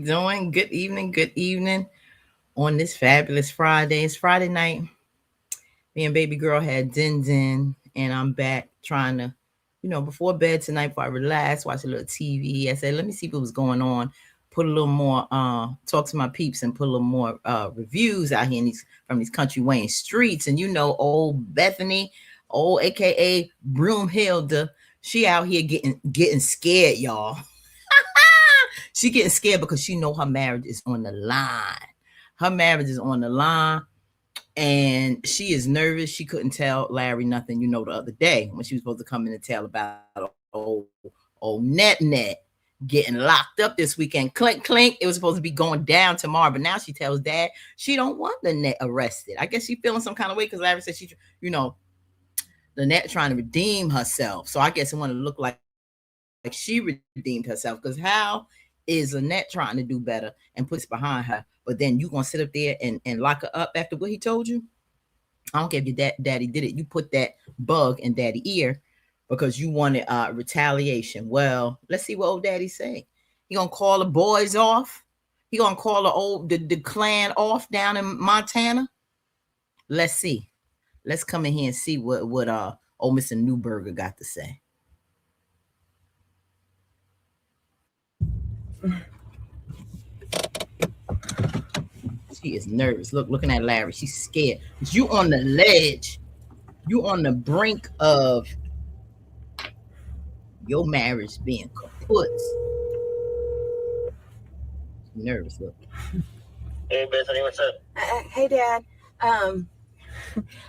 doing? Good evening. Good evening on this fabulous Friday. It's Friday night. Me and baby girl had din, and I'm back trying to, before bed tonight, before I relax, watch a little TV. I said, let me see what was going on. Put a little more, talk to my peeps and put a little more reviews out here in from these country Wayne streets. And old Bethany, old AKA Broomhilda, she out here getting scared, y'all. She getting scared because she know her marriage is on the line. Her marriage is on the line, and she is nervous. She couldn't tell Larry nothing, the other day when she was supposed to come in and tell about old Net getting locked up this weekend. Clink, clink. It was supposed to be going down tomorrow, but now she tells Dad she don't want the Net arrested. I guess she feeling some kind of way because Larry said she, the Net trying to redeem herself. So I guess it want to look like she redeemed herself, because how is Lynette trying to do better and puts behind her, but then you gonna sit up there and lock her up after what he told you? I don't care if your daddy did it. You put that bug in daddy ear because you wanted retaliation. Well, let's see what old daddy say. He gonna call the boys off? He gonna call the clan off down in Montana? Let's see. Let's come in here and see what old Mr. Newberger got to say. She is nervous. Looking at Larry. She's scared. You on the ledge. You on the brink of your marriage being kaput. She's nervous. Look. Hey, Bethany, what's up? Hey, Dad.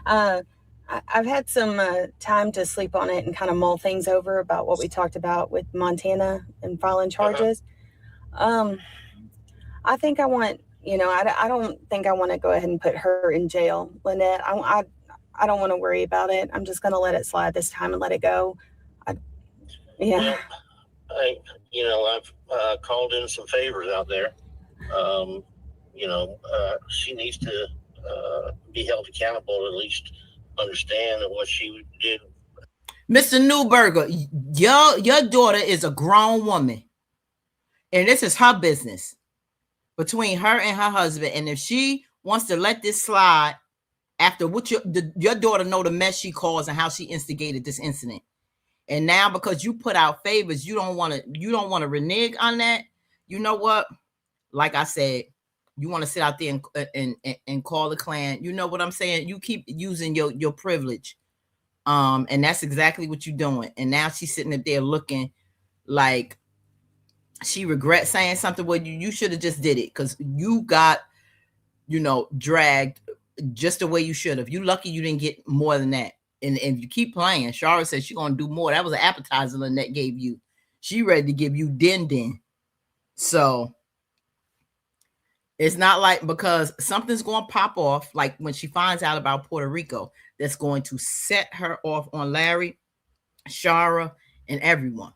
I've had some time to sleep on it and kind of mull things over about what we talked about with Montana and filing charges. I think I want, I don't think I want to go ahead and put her in jail, Lynette. I don't want to worry about it. I'm just going to let it slide this time and let it go. Yeah. Well, I've called in some favors out there. She needs to be held accountable, at least understand what she did. Mr. Newberger, your daughter is a grown woman, and this is her business between her and her husband. And if she wants to let this slide after what your daughter know the mess she caused and how she instigated this incident, and now because you put out favors, you don't want to renege on that. You know what? Like I said, you want to sit out there and call the clan. You know what I'm saying? You keep using your privilege. And that's exactly what you're doing. And now she's sitting up there looking like she regrets saying something. Well, you should have just did it, because you got, dragged just the way you should have. You lucky you didn't get more than that. And if you keep playing, Shara said she's going to do more. That was an appetizer Lynette gave you. She ready to give you din. So it's not like, because something's going to pop off, like when she finds out about Puerto Rico, that's going to set her off on Larry, Shara, and everyone.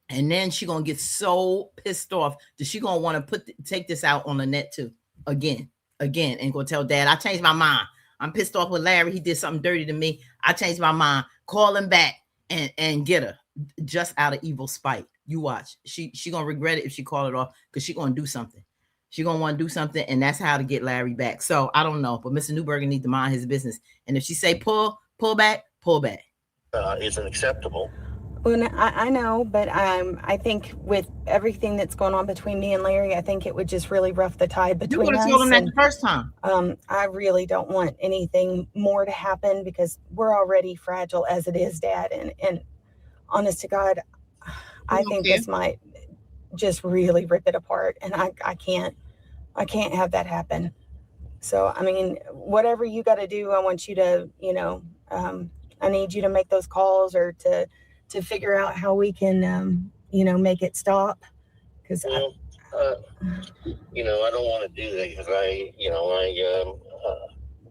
And then she's going to get so pissed off that she's going to want to take this out on Lynette too. Again, and go tell Dad, I changed my mind. I'm pissed off with Larry. He did something dirty to me. I changed my mind. Call him back and get her, just out of evil spite. You watch. She going to regret it if she call it off, because she's going to do something. She's going to want to do something, and that's how to get Larry back. So I don't know, but Mr. Newberger needs to mind his business. And if she say pull back, pull back. Isn't acceptable. Well, I know, but I think with everything that's going on between me and Larry, I think it would just really rough the tide between us. You would have told him that the first time. I really don't want anything more to happen, because we're already fragile as it is, Dad. And honest to God, I think this might just really rip it apart, and I can't have that happen. So I mean, whatever you got to do, I want you to, I need you to make those calls, or to figure out how we can make it stop, because I don't want to do that, because I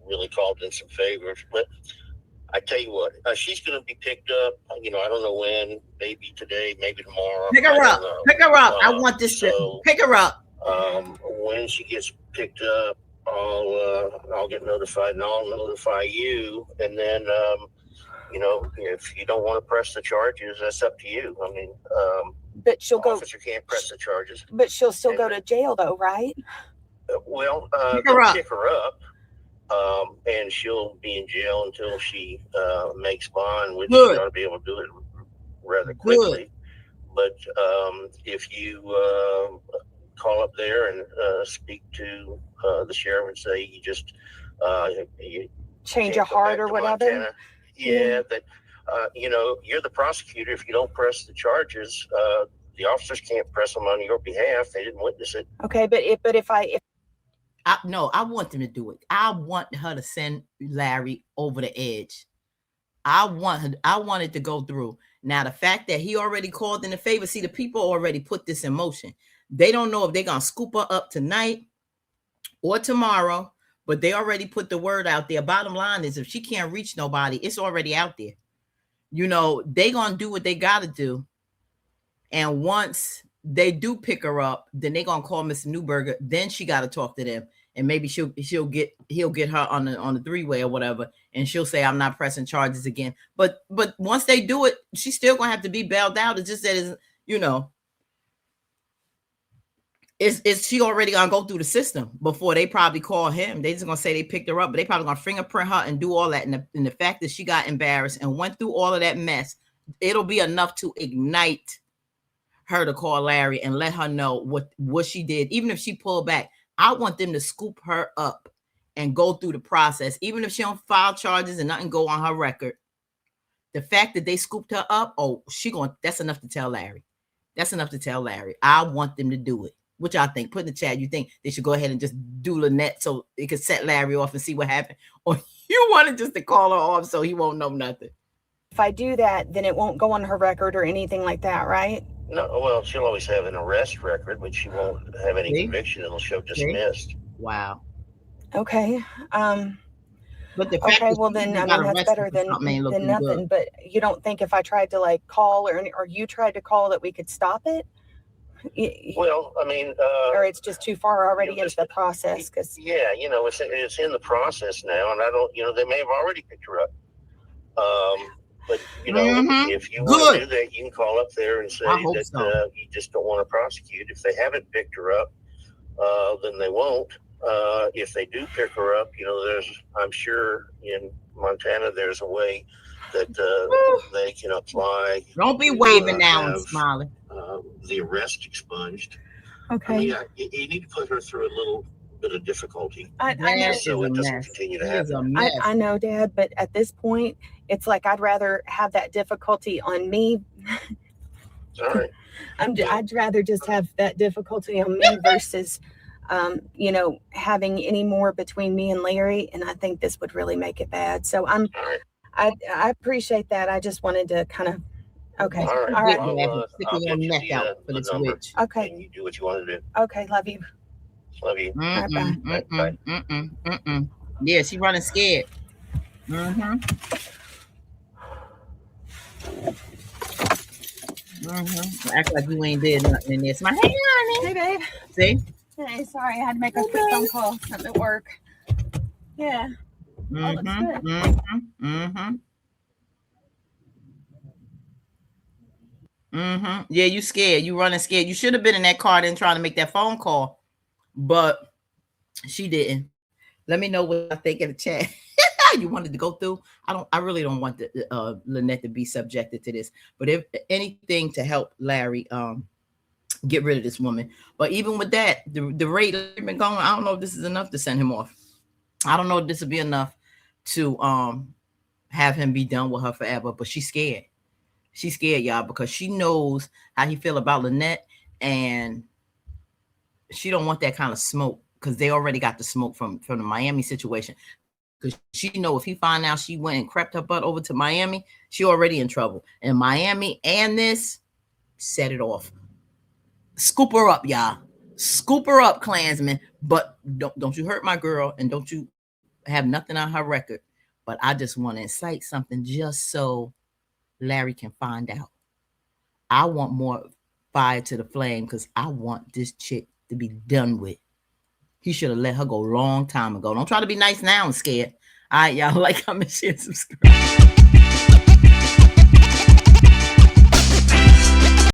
really called in some favors. But I tell you what, she's going to be picked up. I don't know when. Maybe today, maybe tomorrow. Pick her up. Pick her up. I want this to pick her up. When she gets picked up, I'll get notified, and I'll notify you. And then, if you don't want to press the charges, that's up to you. I mean, But she'll go. Officer can't press the charges. But she'll still go to jail, though, right? Well, Pick they'll her up. pick her up, and she'll be in jail until she makes bond, which Good. she ought to be able to do it rather quickly. Good. But if you call up there and speak to the sheriff and say you just you Change your heart or whatever. Montana, yeah, that you know, you're the prosecutor. If you don't press the charges, the officers can't press them on your behalf. They didn't witness it. Okay, but if no, I want them to do it. I want her to send Larry over the edge. I want it to go through. Now, the fact that he already called in a favor, see, the people already put this in motion. They don't know if they're going to scoop her up tonight or tomorrow, but they already put the word out there. Bottom line is, if she can't reach nobody, it's already out there. You know, they going to do what they got to do. And once they do pick her up, then they going to call Mr. Newberger. Then she got to talk to them. And maybe he'll get her on the three-way or whatever, and she'll say, I'm not pressing charges again. But once they do it, she's still gonna have to be bailed out. It's just that, you know, is she already gonna go through the system before they probably call him? They just gonna say they picked her up, but they probably gonna fingerprint her and do all that. And the fact that she got embarrassed and went through all of that mess, it'll be enough to ignite her to call Larry and let her know what she did, even if she pulled back. I want them to scoop her up and go through the process. Even if she don't file charges and nothing go on her record, the fact that they scooped her up, that's enough to tell Larry. That's enough to tell Larry. I want them to do it. Which I think, put in the chat, you think they should go ahead and just do Lynette so it could set Larry off and see what happened? Or you wanted just to call her off so he won't know nothing? If I do that, then it won't go on her record or anything like that, right? No, well, she'll always have an arrest record, but she won't have any conviction. It'll show dismissed. Wow. Okay. But the fact well then, I mean, that's better than nothing. Good. But you don't think if I tried to like call or you tried to call that we could stop it? Well, I mean, or it's just too far already into the process. Cause yeah, you know, it's in the process now, and I don't, you know, they may have already picked her up. But, you know, if you want to do that, you can call up there and say that you just don't want to prosecute. If they haven't picked her up, then they won't. If they do pick her up, you know, I'm sure in Montana there's a way that they can apply. Don't be waving now and smiling. The arrest expunged. Okay. I mean, you need to put her through a little bit of difficulty. I know. So it doesn't continue to happen. I know, Dad, but at this point, it's like I'd rather have that difficulty on me. All right. I'd rather just have that difficulty on me versus, you know, having any more between me and Larry. And I think this would really make it bad. So I appreciate that. I just wanted to kind of. Okay. All right. Stick your neck out for this witch. Okay. And you do what you want to do. Okay. Love you. Love you. Bye. Yeah, she running scared. Act like you ain't did nothing in this. My hey, honey. Hey, babe. See? Hey, sorry, I had to make a quick phone call. Something at work. Yeah. Looks good. Yeah, you scared. You running scared. You should have been in that car then trying to make that phone call, but she didn't. Let me know what I think in the chat. You wanted to go through. I really don't want Lynette to be subjected to this, but if anything to help Larry get rid of this woman. But even with that, the rate been going. I don't know if this is enough to send him off. I don't know if this will be enough to have him be done with her forever. But she's scared. She's scared, y'all, because she knows how he feel about Lynette, and she don't want that kind of smoke because they already got the smoke from the Miami situation. Because she know if he find out she went and crept her butt over to Miami, she already in trouble. And Miami and this set it off. Scoop her up, y'all. Scoop her up, Klansmen. But don't you hurt my girl, and don't you have nothing on her record. But I just want to incite something just so Larry can find out. I want more fire to the flame because I want this chick to be done with. He should have let her go a long time ago. Don't try to be nice now and scared. All right, y'all, like, comment, share, subscribe.